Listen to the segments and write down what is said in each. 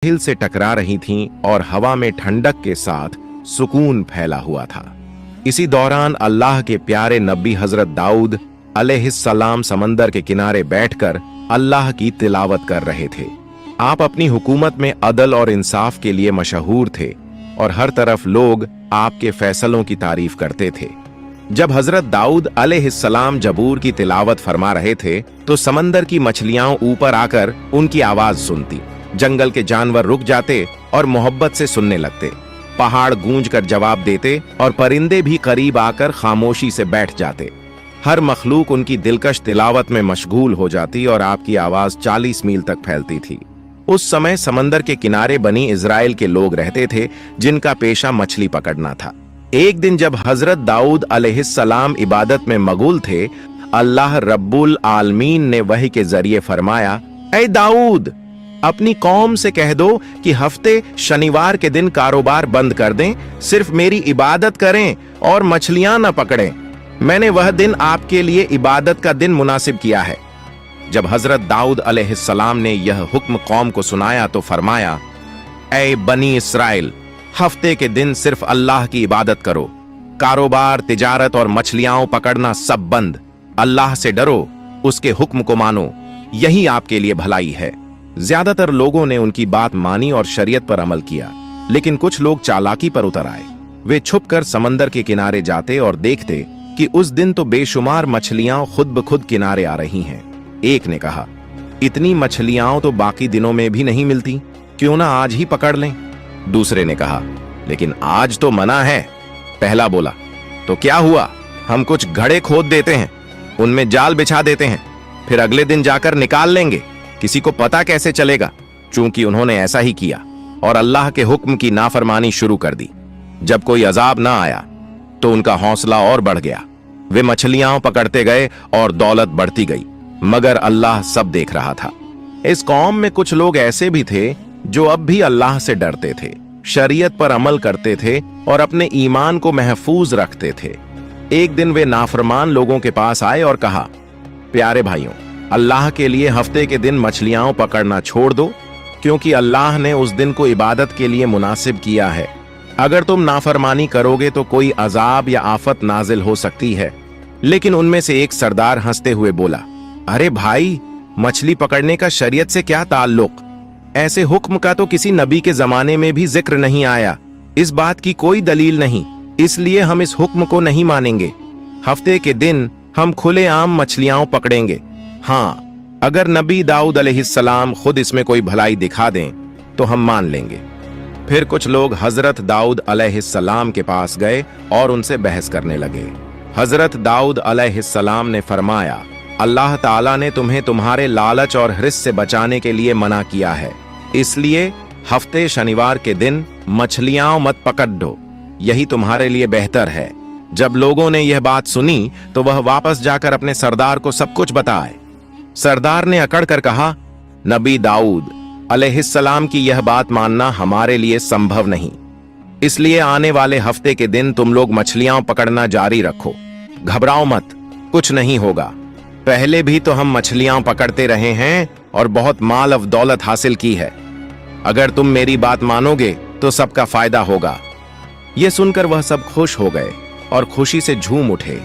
साहिल से टकरा रही थीं और हवा में ठंडक के साथ सुकून फैला हुआ था। इसी दौरान अल्लाह के प्यारे नबी हजरत दाऊद अलैहिस्सलाम समंदर के किनारे बैठकर अल्लाह की तिलावत कर रहे थे। आप अपनी हुकूमत में अदल और इंसाफ के लिए मशहूर थे और हर तरफ लोग आपके फैसलों की तारीफ करते थे। जब हजरत दाऊद अलैहिस्सलाम जबूर की तिलावत फरमा रहे थे तो समंदर की मछलियां ऊपर आकर उनकी आवाज सुनती, जंगल के जानवर रुक जाते और मोहब्बत से सुनने लगते, पहाड़ गूंज कर जवाब देते और परिंदे भी करीब आकर खामोशी से बैठ जाते। हर मखलूक उनकी दिलकश तिलावत में मशगूल हो जाती और आपकी आवाज 40 मील तक फैलती थी। उस समय समंदर के किनारे बनी इजराइल के लोग रहते थे जिनका पेशा मछली पकड़ना था। एक दिन जब हजरत दाऊद अलैहिस्सलाम इबादत में मगूल थे, अल्लाह रब्बुल आलमीन ने वही के जरिए फरमाया, ऐ दाऊद, अपनी कौम से कह दो कि हफ्ते शनिवार के दिन कारोबार बंद कर दें, सिर्फ मेरी इबादत करें और मछलियां न पकड़ें। मैंने वह दिन आपके लिए इबादत का दिन मुनासिब किया है। जब हजरत दाऊद अलैहिस्सलाम ने यह हुक्म कौम को सुनाया तो फरमाया, ऐ बनी इस्राइल, हफ्ते के दिन सिर्फ अल्लाह की इबादत करो, कारोबार, तिजारत और मछलियां पकड़ना सब बंद। अल्लाह से डरो, उसके हुक्म को मानो, यही आपके लिए भलाई है। ज्यादातर लोगों ने उनकी बात मानी और शरीयत पर अमल किया, लेकिन कुछ लोग चालाकी पर उतर आए। वे छुपकर समंदर के किनारे जाते और देखते कि उस दिन तो बेशुमार मछलियां खुद ब खुद किनारे आ रही हैं। एक ने कहा, इतनी मछलियां तो बाकी दिनों में भी नहीं मिलती, क्यों ना आज ही पकड़ लें। दूसरे ने कहा, लेकिन आज तो मना है। पहला बोला, तो क्या हुआ, हम कुछ घड़े खोद देते हैं, उनमें जाल बिछा देते हैं, फिर अगले दिन जाकर निकाल लेंगे, किसी को पता कैसे चलेगा। चूंकि उन्होंने ऐसा ही किया और अल्लाह के हुक्म की नाफरमानी शुरू कर दी। जब कोई अजाब ना आया तो उनका हौसला और बढ़ गया। वे मछलियां पकड़ते गए और दौलत बढ़ती गई, मगर अल्लाह सब देख रहा था। इस कौम में कुछ लोग ऐसे भी थे जो अब भी अल्लाह से डरते थे, शरीयत पर अमल करते थे और अपने ईमान को महफूज रखते थे। एक दिन वे नाफरमान लोगों के पास आए और कहा, प्यारे भाइयों, अल्लाह के लिए हफ्ते के दिन मछलियां पकड़ना छोड़ दो, क्योंकि अल्लाह ने उस दिन को इबादत के लिए मुनासिब किया है। अगर तुम नाफरमानी करोगे तो कोई अजाब या आफत नाजिल हो सकती है। लेकिन उनमें से एक सरदार हंसते हुए बोला, अरे भाई, मछली पकड़ने का शरीयत से क्या ताल्लुक? ऐसे हुक्म का तो किसी नबी के जमाने में भी जिक्र नहीं आया। इस बात की कोई दलील नहीं, इसलिए हम इस हुक्म को नहीं मानेंगे। हफ्ते के दिन हम खुलेआम मछलियां पकड़ेंगे। हाँ, अगर नबी दाऊद अलैहिस्सलाम खुद इसमें कोई भलाई दिखा दें तो हम मान लेंगे। फिर कुछ लोग हजरत दाऊद अलैहिस्सलाम के पास गए और उनसे बहस करने लगे। हजरत दाऊद अलैहिस्सलाम ने फरमाया, अल्लाह ताला ने तुम्हें तुम्हारे लालच और हिर्स से बचाने के लिए मना किया है, इसलिए हफ्ते शनिवार के दिन मछलियां मत पकड़ दो, यही तुम्हारे लिए बेहतर है। जब लोगों ने यह बात सुनी तो वह वापस जाकर अपने सरदार को सब कुछ बताए। सरदार ने अकड़ कर कहा, नबी दाऊद अलैहिस्सलाम की यह बात मानना हमारे लिए संभव नहीं, इसलिए आने वाले हफ्ते के दिन तुम लोग मछलियां पकड़ना जारी रखो, घबराओ मत, कुछ नहीं होगा। पहले भी तो हम मछलियां पकड़ते रहे हैं और बहुत माल और दौलत हासिल की है। अगर तुम मेरी बात मानोगे तो सबका फायदा होगा। यह सुनकर वह सब खुश हो गए और खुशी से झूम उठे।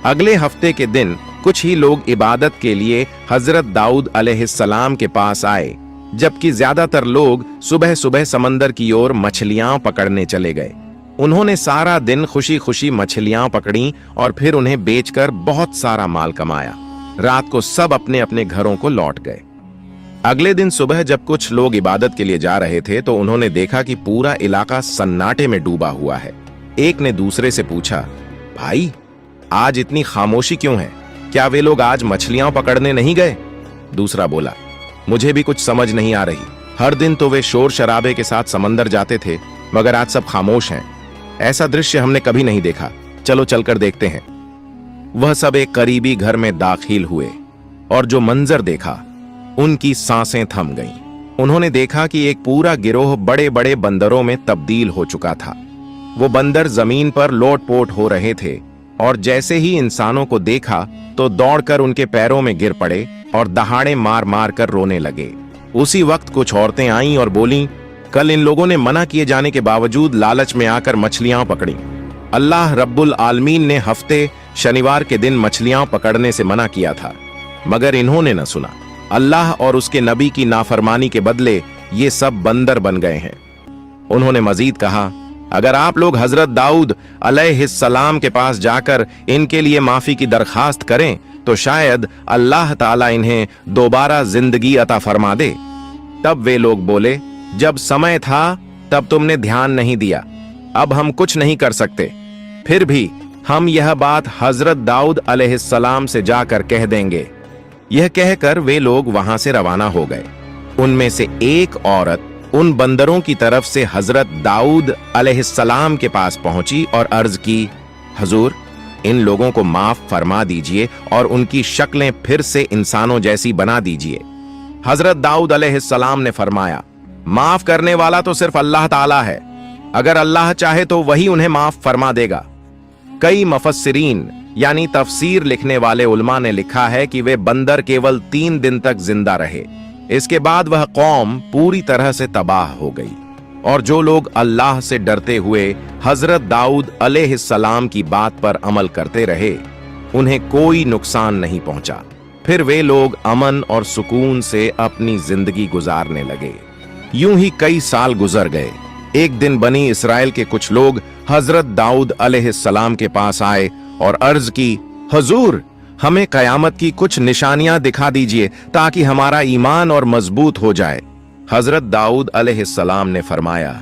अगले हफ्ते के दिन कुछ ही लोग इबादत के लिए हजरत दाऊद अलैहिस्सलाम के पास आए, जबकि ज्यादातर लोग सुबह सुबह समंदर की ओर मछलियां पकड़ने चले गए। उन्होंने सारा दिन खुशी खुशी मछलियां पकड़ी और फिर उन्हें बेचकर बहुत सारा माल कमाया। रात को सब अपने अपने घरों को लौट गए। अगले दिन सुबह जब कुछ लोग इबादत के लिए जा रहे थे तो उन्होंने देखा कि पूरा इलाका सन्नाटे में डूबा हुआ है। एक ने दूसरे से पूछा, भाई, आज इतनी खामोशी क्यों है? क्या वे लोग आज मछलियां पकड़ने नहीं गए? दूसरा बोला, मुझे भी कुछ समझ नहीं आ रही। हर दिन तो वे शोर शराबे के साथ समंदर जाते थे, मगर आज सब खामोश हैं। ऐसा दृश्य हमने कभी नहीं देखा, चलो चलकर देखते हैं। वह सब एक करीबी घर में दाखिल हुए और जो मंजर देखा, उनकी सांसें थम गईं। उन्होंने देखा कि एक पूरा गिरोह बड़े बड़े बंदरों में तब्दील हो चुका था। वो बंदर जमीन पर लोटपोट हो रहे थे और जैसे ही इंसानों को देखा तो दौड़कर उनके पैरों में गिर पड़े और दहाड़े मार मार कर रोने लगे। उसी वक्त कुछ औरतें आईं और बोलीं, कल इन लोगों ने मना किए जाने के बावजूद लालच में आकर मछलियां पकड़ी। अल्लाह रब्बुल आलमीन ने हफ्ते शनिवार के दिन मछलियां पकड़ने से मना किया था, मगर इन्होंने न सुना। अल्लाह और उसके नबी की नाफरमानी के बदले ये सब बंदर बन गए हैं। उन्होंने मजीद कहा, अगर आप लोग हजरत दाऊद अलैहिस्सलाम के पास जाकर इनके लिए माफी की दरखास्त करें तो शायद अल्लाह ताला इन्हें दोबारा जिंदगी अता फरमा दे। तब वे लोग बोले, जब समय था तब तुमने ध्यान नहीं दिया, अब हम कुछ नहीं कर सकते। फिर भी हम यह बात हजरत दाऊद अलैहिस्सलाम से जाकर कह देंगे। यह कहकर वे लोग वहां से रवाना हो गए। उनमें से एक औरत उन बंदरों की तरफ से हजरत दाऊद अलैहिस्सलाम के पास पहुंची और अर्ज की, हुजूर, इन लोगों को माफ फरमा दीजिए और उनकी शक्लें फिर से इंसानों जैसी बना दीजिए। हजरत दाऊद अलैहिस्सलाम ने फरमाया, माफ करने वाला तो सिर्फ अल्लाह ताला है, अगर अल्लाह चाहे तो वही उन्हें माफ फरमा देगा। कई मुफस्सिरीन यानी तफसीर लिखने वाले उलमा ने लिखा है कि वे बंदर केवल 3 दिन तक जिंदा रहे, इसके बाद वह कौम पूरी तरह से तबाह हो गई और जो लोग अल्लाह से डरते हुए हजरत दाऊद अलैहिस्सलाम की बात पर अमल करते रहे, उन्हें कोई नुकसान नहीं पहुंचा। फिर वे लोग अमन और सुकून से अपनी जिंदगी गुजारने लगे। यूं ही कई साल गुजर गए। एक दिन बनी इसराइल के कुछ लोग हजरत दाऊद अलैहिस्सलाम के पास आए और अर्ज की, हुजूर, हमें कयामत की कुछ निशानियां दिखा दीजिए ताकि हमारा ईमान और मजबूत हो जाए। हजरत दाऊद अलैहिस्सलाम ने फरमाया,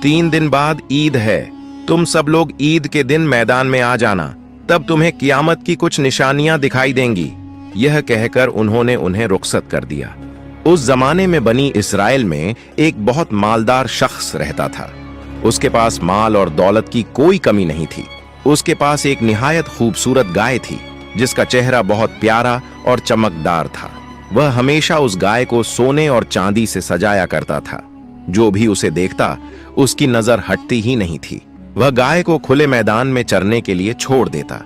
3 दिन बाद ईद है, तुम सब लोग ईद के दिन मैदान में आ जाना, तब तुम्हें कियामत की कुछ निशानियां दिखाई देंगी। यह कहकर उन्होंने उन्हें रुखसत कर दिया। उस जमाने में बनी इसराइल में एक बहुत मालदार शख्स रहता था। उसके पास माल और दौलत की कोई कमी नहीं थी। उसके पास एक निहायत खूबसूरत गाय थी जिसका चेहरा बहुत प्यारा और चमकदार था। वह हमेशा उस गाय को सोने और चांदी से सजाया करता था। जो भी उसे देखता उसकी नजर हटती ही नहीं थी। वह गाय को खुले मैदान में चरने के लिए छोड़ देता।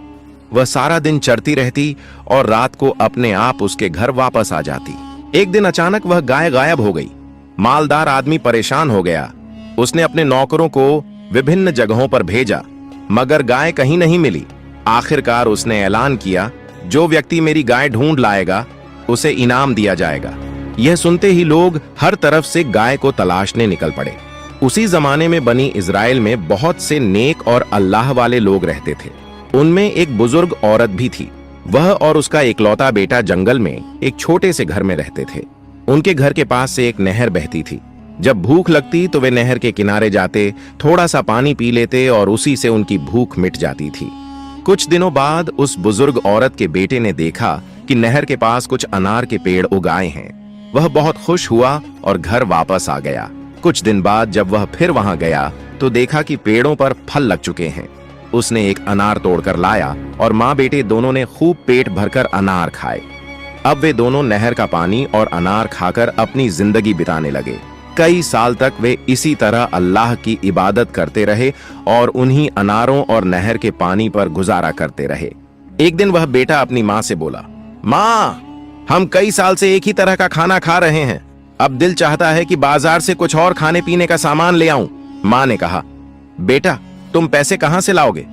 वह सारा दिन चरती रहती और रात को अपने आप उसके घर वापस आ जाती। एक दिन अचानक वह गाय गायब हो गई। मालदार आदमी परेशान हो गया। उसने अपने नौकरों को विभिन्न जगहों पर भेजा, मगर गाय कहीं नहीं मिली। आखिरकार उसने ऐलान किया, जो व्यक्ति मेरी गाय ढूंढ लाएगा उसे इनाम दिया जाएगा। यह सुनते ही लोग हर तरफ से गाय को तलाशने निकल पड़े। उसी जमाने में बनी इजराइल में बहुत से नेक और अल्लाह वाले लोग रहते थे। उनमें एक बुजुर्ग औरत भी थी। वह और उसका इकलौता बेटा जंगल में एक छोटे से घर में रहते थे। उनके घर के पास से एक नहर बहती थी। जब भूख लगती तो वे नहर के किनारे जाते, थोड़ा सा पानी पी लेते और उसी से उनकी भूख मिट जाती थी। कुछ दिनों बाद उस बुजुर्ग औरत के बेटे ने देखा कि नहर के पास कुछ अनार के पेड़ उगाए हैं। वह बहुत खुश हुआ और घर वापस आ गया। कुछ दिन बाद जब वह फिर वहां गया तो देखा कि पेड़ों पर फल लग चुके हैं। उसने एक अनार तोड़कर लाया और माँ बेटे दोनों ने खूब पेट भरकर अनार खाए। अब वे दोनों नहर का पानी और अनार खाकर अपनी जिंदगी बिताने लगे। कई साल तक वे इसी तरह अल्लाह की इबादत करते रहे और उन्हीं अनारों और नहर के पानी पर गुजारा करते रहे। एक दिन वह बेटा अपनी माँ से बोला, माँ, हम कई साल से एक ही तरह का खाना खा रहे हैं, अब दिल चाहता है कि बाजार से कुछ और खाने पीने का सामान ले आऊं। माँ ने कहा, बेटा, तुम पैसे कहां से लाओगे?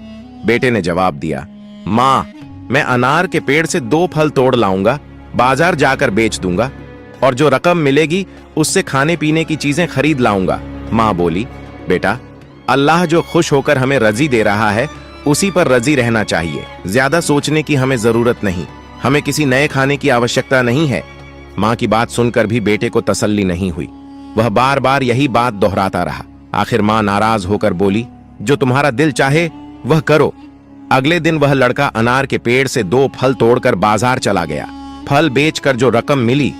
बेटे ने जवाब दिया, माँ, मैं अनार के पेड़ से 2 फल तोड़ लाऊंगा, बाजार जाकर बेच दूंगा और जो रकम मिलेगी उससे खाने पीने की चीजें खरीद लाऊंगा। माँ बोली, बेटा, अल्लाह जो खुश होकर हमें रजी दे रहा है उसी पर रजी रहना चाहिए। ज्यादा सोचने की हमें जरूरत नहीं, हमें किसी नए खाने की आवश्यकता नहीं है। माँ की बात सुनकर भी बेटे को तसल्ली नहीं हुई। वह बार बार यही बात दोहराता रहा। आखिर माँ नाराज होकर बोली, जो तुम्हारा दिल चाहे वह करो। अगले दिन वह लड़का अनार के पेड़ से 2 फल तोड़कर बाजार चला गया। फल बेचकर जो रकम मिली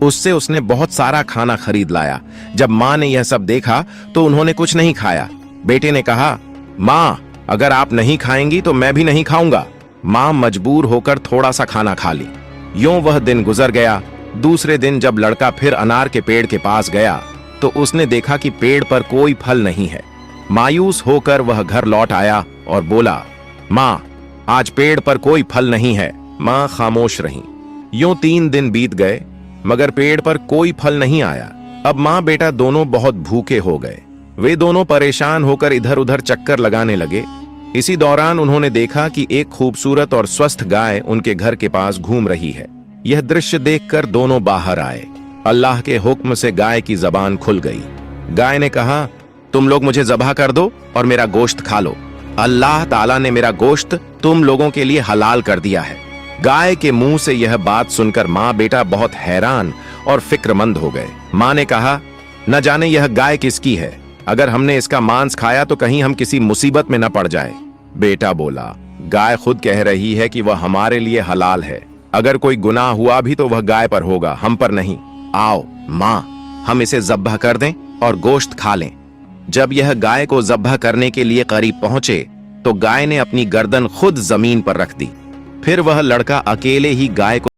उससे उसने बहुत सारा खाना खरीद लाया। जब माँ ने यह सब देखा तो उन्होंने कुछ नहीं खाया। बेटे ने कहा, माँ, अगर आप नहीं खाएंगी तो मैं भी नहीं खाऊंगा। माँ मजबूर होकर थोड़ा सा खाना खा ली। यूं वह दिन गुजर गया। दूसरे दिन जब लड़का फिर अनार के पेड़ के पास गया तो उसने देखा कि पेड़ पर कोई फल नहीं है। मायूस होकर वह घर लौट आया और बोला, माँ, आज पेड़ पर कोई फल नहीं है। माँ खामोश रही। यूं 3 दिन बीत गए। मगर पेड़ पर कोई फल नहीं आया। अब माँ बेटा दोनों बहुत भूखे हो गए। वे दोनों परेशान होकर इधर उधर चक्कर लगाने लगे। इसी दौरान उन्होंने देखा कि एक खूबसूरत और स्वस्थ गाय उनके घर के पास घूम रही है। यह दृश्य देखकर दोनों बाहर आए। अल्लाह के हुक्म से गाय की जबान खुल गई। गाय ने कहा, तुम लोग मुझे ज़बह कर दो और मेरा गोश्त खा लो। अल्लाह ताला ने मेरा गोश्त तुम लोगों के लिए हलाल कर दिया है। गाय के मुंह से यह बात सुनकर माँ बेटा बहुत हैरान और फिक्रमंद हो गए। माँ ने कहा, न जाने यह गाय किसकी है, अगर हमने इसका मांस खाया तो कहीं हम किसी मुसीबत में न पड़ जाए। बेटा बोला, गाय खुद कह रही है कि वह हमारे लिए हलाल है। अगर कोई गुनाह हुआ भी तो वह गाय पर होगा, हम पर नहीं। आओ माँ, हम इसे ज़ब्ह कर दें और गोश्त खा लें। जब यह गाय को ज़ब्ह करने के लिए करीब पहुंचे तो गाय ने अपनी गर्दन खुद जमीन पर रख दी। फिर वह लड़का अकेले ही गाय को